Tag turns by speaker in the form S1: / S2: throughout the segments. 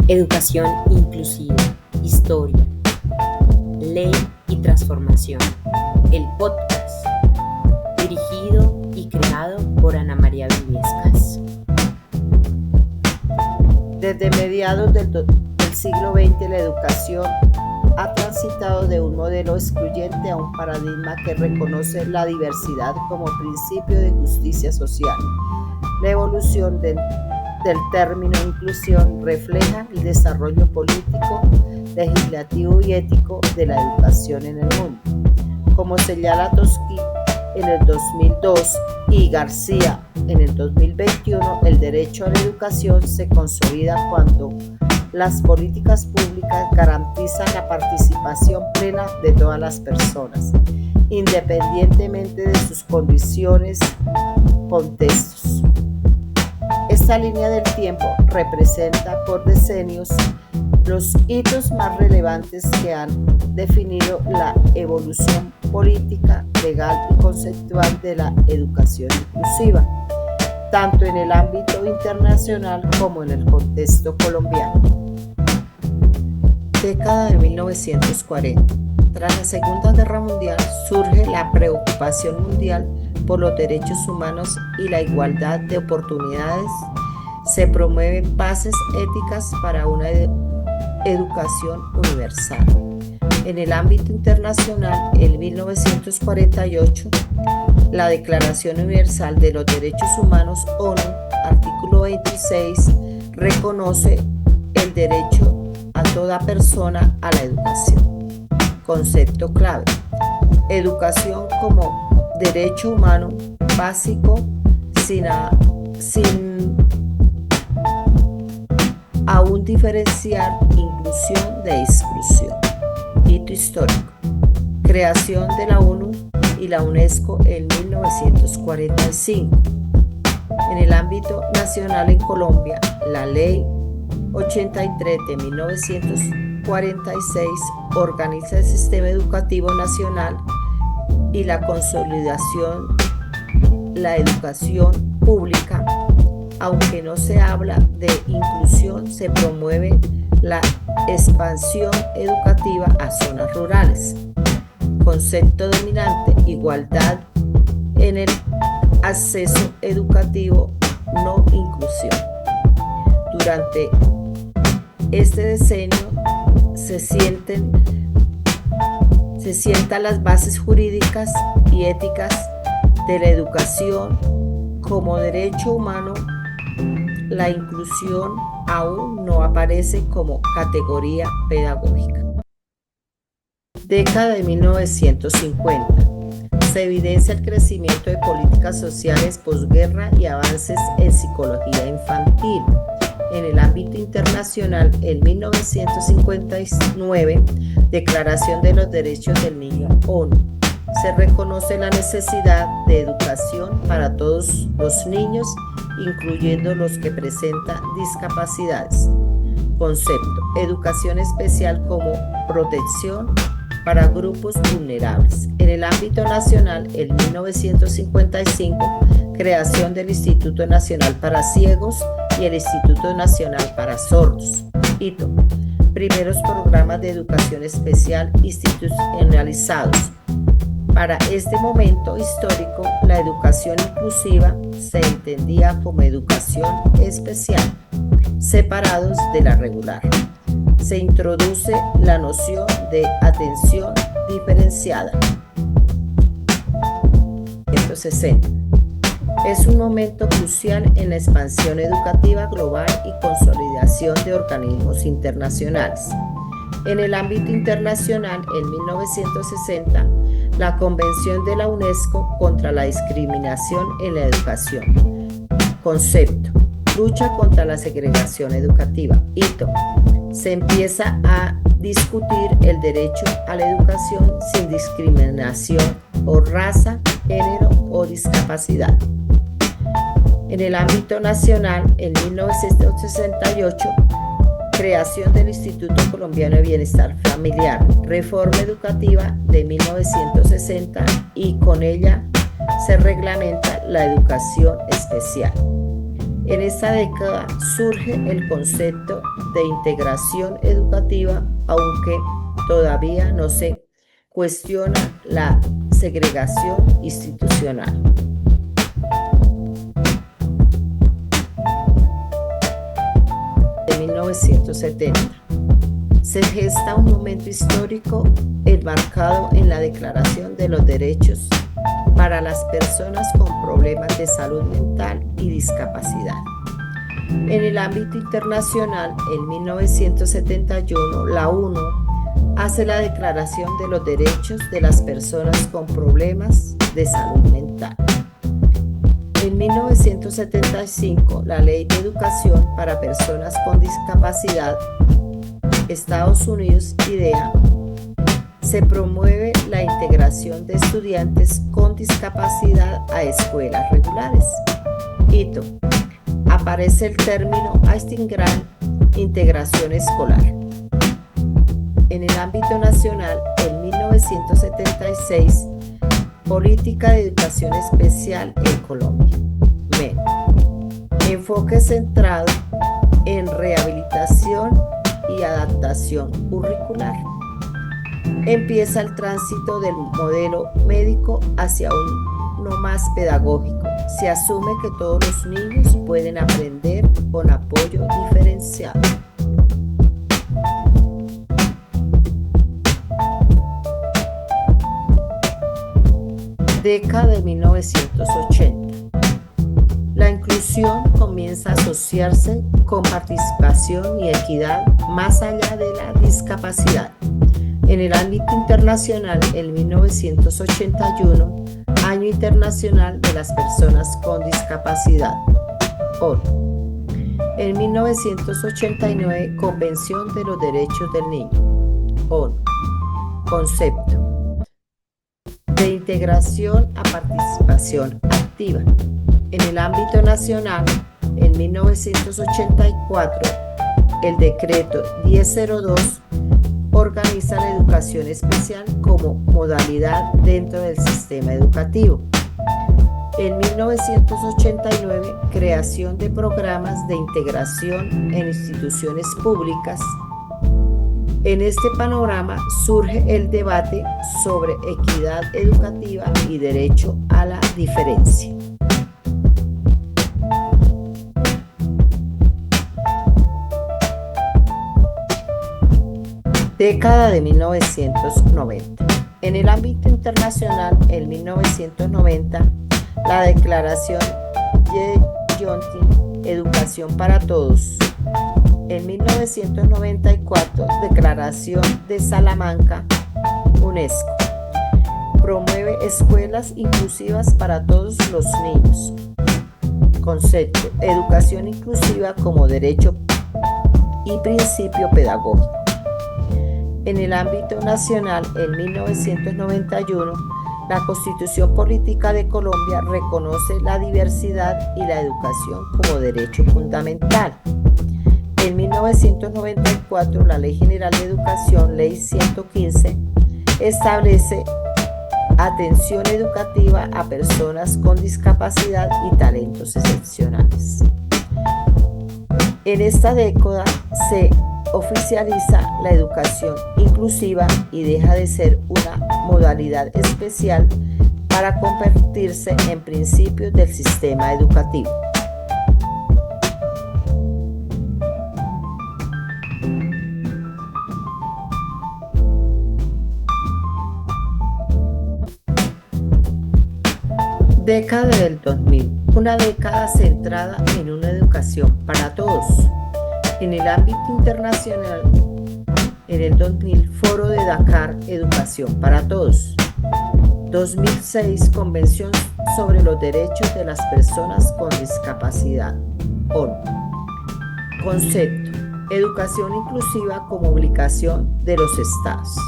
S1: Educación inclusiva, historia, ley y transformación. El podcast, dirigido y creado por Ana María Viviescas.
S2: Desde mediados del siglo XX, la educación ha transitado de un modelo excluyente a un paradigma que reconoce la diversidad como principio de justicia social. La evolución del término inclusión refleja el desarrollo político, legislativo y ético de la educación en el mundo. Como señala Toschi en el 2002 y García en el 2021, el derecho a la educación se consolida cuando las políticas públicas garantizan la participación plena de todas las personas, independientemente de sus condiciones, contextos. Esta línea del tiempo representa por decenios los hitos más relevantes que han definido la evolución política, legal y conceptual de la educación inclusiva, tanto en el ámbito internacional como en el contexto colombiano. Década de 1940. Tras la Segunda Guerra Mundial surge la preocupación mundial por los derechos humanos y la igualdad de oportunidades. Se promueven bases éticas para una educación universal. En el ámbito internacional, en 1948, la Declaración Universal de los Derechos Humanos ONU, artículo 26, reconoce el derecho a toda persona a la educación. Concepto clave: educación como derecho humano básico sin aún diferenciar inclusión de exclusión. Hito histórico: creación de la ONU y la UNESCO en 1945. En el ámbito nacional en Colombia, la Ley 83 de 1946 organiza el sistema educativo nacional y la consolidación la educación pública. Aunque no se habla de inclusión, se promueve la expansión educativa a zonas rurales. Concepto dominante: igualdad en el acceso educativo, no inclusión. Durante este decenio se sientan las bases jurídicas y éticas de la educación como derecho humano. La inclusión aún no aparece como categoría pedagógica. Década de 1950. Se evidencia el crecimiento de políticas sociales posguerra y avances en psicología infantil. En el ámbito internacional, en 1959, Declaración de los Derechos del Niño ONU. Se reconoce la necesidad de educación para todos los niños, incluyendo los que presentan discapacidades. Concepto: educación especial como protección para grupos vulnerables. En el ámbito nacional, en 1955, creación del Instituto Nacional para Ciegos y el Instituto Nacional para Sordos. Hito: primeros programas de educación especial institucionalizados. Para este momento histórico, la educación inclusiva se entendía como educación especial, separados de la regular. Se introduce la noción de atención diferenciada. 160. Es un momento crucial en la expansión educativa global y consolidación de organismos internacionales. En el ámbito internacional, en 1960, la Convención de la UNESCO contra la discriminación en la educación. Concepto: lucha contra la segregación educativa. Hito: se empieza a discutir el derecho a la educación sin discriminación por raza, género o discapacidad. En el ámbito nacional, en 1968, creación del Instituto Colombiano de Bienestar Familiar, reforma educativa de 1960 y con ella se reglamenta la educación especial. En esta década surge el concepto de integración educativa, aunque todavía no se cuestiona la segregación institucional. De 1970 se gesta un momento histórico enmarcado en la Declaración de los Derechos para las personas con problemas de salud mental y discapacidad. En el ámbito internacional, en 1971, la ONU hace la Declaración de los Derechos de las Personas con Problemas de Salud Mental. En 1975, la Ley de Educación para Personas con Discapacidad, Estados Unidos, IDEA, se promueve la integración de estudiantes con discapacidad a escuelas regulares. Hito. Aparece el término integral integración escolar. En el ámbito nacional, en 1976, Política de Educación Especial en Colombia. MEN. Enfoque centrado en rehabilitación y adaptación curricular. Empieza el tránsito del modelo médico hacia uno más pedagógico. Se asume que todos los niños pueden aprender con apoyo diferenciado. Década de 1980. La inclusión comienza a asociarse con participación y equidad más allá de la discapacidad. En el ámbito internacional, en 1981, Año Internacional de las Personas con Discapacidad, ONU. En 1989, Convención de los Derechos del Niño, ONU. Concepto de integración a participación activa. En el ámbito nacional, en 1984, el decreto 1002 organiza la educación especial como modalidad dentro del sistema educativo. En 1989, creación de programas de integración en instituciones públicas. En este panorama surge el debate sobre equidad educativa y derecho a la diferencia. Década de 1990. En el ámbito internacional, en 1990, la Declaración de Yontin, Educación para Todos. En 1994, Declaración de Salamanca, UNESCO. Promueve escuelas inclusivas para todos los niños. Concepto: educación inclusiva como derecho y principio pedagógico. En el ámbito nacional, en 1991, la Constitución Política de Colombia reconoce la diversidad y la educación como derecho fundamental. En 1994, la Ley General de Educación, Ley 115, establece atención educativa a personas con discapacidad y talentos excepcionales. En esta década se oficializa la educación inclusiva y deja de ser una modalidad especial para convertirse en principios del sistema educativo. Década del 2000, una década centrada en una educación para todos. En el ámbito internacional, en el 2000, Foro de Dakar, Educación para Todos. 2006, Convención sobre los Derechos de las Personas con Discapacidad, ONU. Concepto: educación inclusiva como obligación de los estados.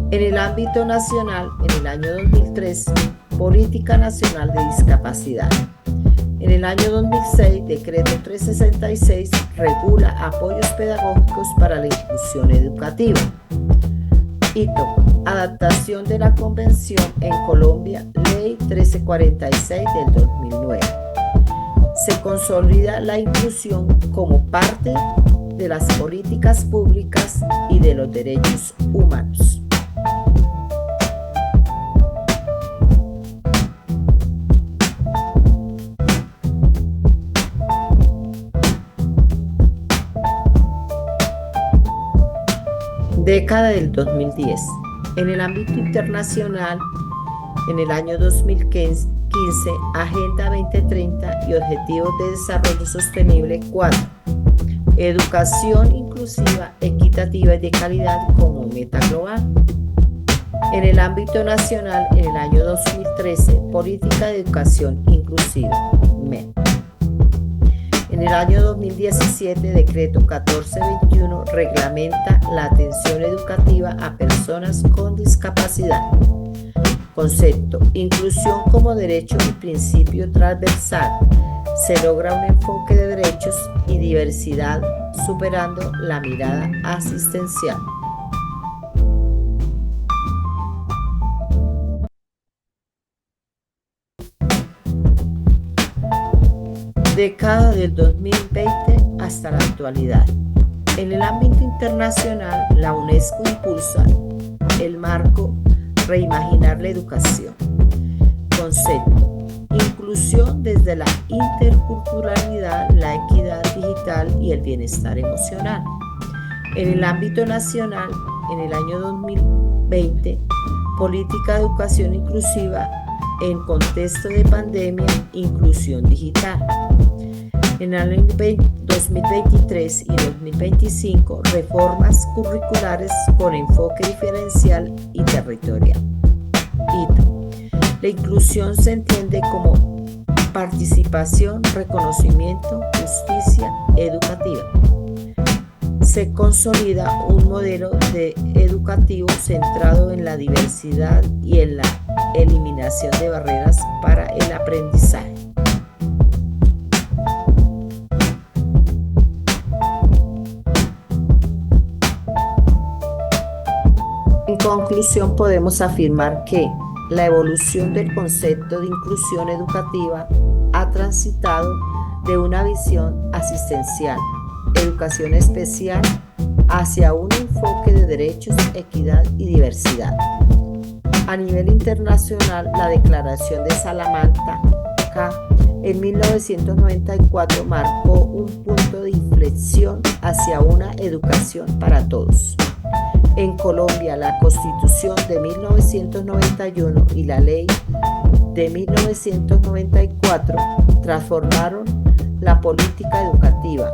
S2: En el ámbito nacional, en el año 2003, Política Nacional de Discapacidad. En el año 2006, Decreto 366 regula apoyos pedagógicos para la inclusión educativa. Hito: adaptación de la Convención en Colombia, Ley 1346 del 2009. Se consolida la inclusión como parte de las políticas públicas y de los derechos humanos. Década del 2010. En el ámbito internacional, en el año 2015, Agenda 2030 y Objetivos de Desarrollo Sostenible 4. Educación inclusiva, equitativa y de calidad como meta global. En el ámbito nacional, en el año 2013, Política de Educación Inclusiva, MED. En el año 2017, Decreto 1421 reglamenta la atención educativa a personas con discapacidad. Concepto: inclusión como derecho y principio transversal. Se logra un enfoque de derechos y diversidad superando la mirada asistencial. Década del 2020 hasta la actualidad. En el ámbito internacional, la UNESCO impulsa el marco Reimaginar la educación. Concepto: inclusión desde la interculturalidad, la equidad digital y el bienestar emocional. En el ámbito nacional, en el año 2020, Política de Educación Inclusiva en contexto de pandemia, inclusión digital. En el año 2023 y 2025, reformas curriculares con enfoque diferencial y territorial. Hito: la inclusión se entiende como participación, reconocimiento, justicia educativa. Se consolida un modelo educativo centrado en la diversidad y en la eliminación de barreras para el aprendizaje. En conclusión, podemos afirmar que la evolución del concepto de inclusión educativa ha transitado de una visión asistencial, educación especial, hacia un enfoque de derechos, equidad y diversidad. A nivel internacional, la Declaración de Salamanca en 1994 marcó un punto de inflexión hacia una educación para todos. En Colombia, la Constitución de 1991 y la Ley de 1994 transformaron la política educativa,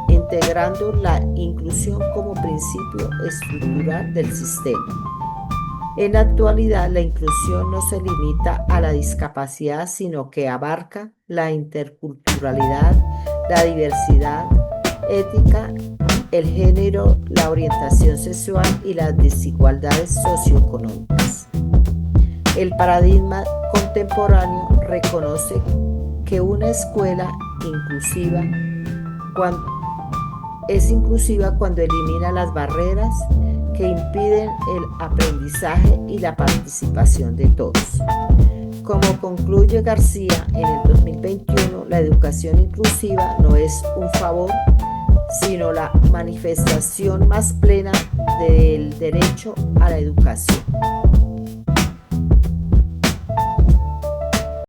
S2: integrando la inclusión como principio estructural del sistema. En la actualidad, la inclusión no se limita a la discapacidad, sino que abarca la interculturalidad, la diversidad ética, el género, la orientación sexual y las desigualdades socioeconómicas. El paradigma contemporáneo reconoce que una escuela es inclusiva cuando elimina las barreras que impiden el aprendizaje y la participación de todos. Como concluye García en el 2021, la educación inclusiva no es un favor, sino la manifestación más plena del derecho a la educación.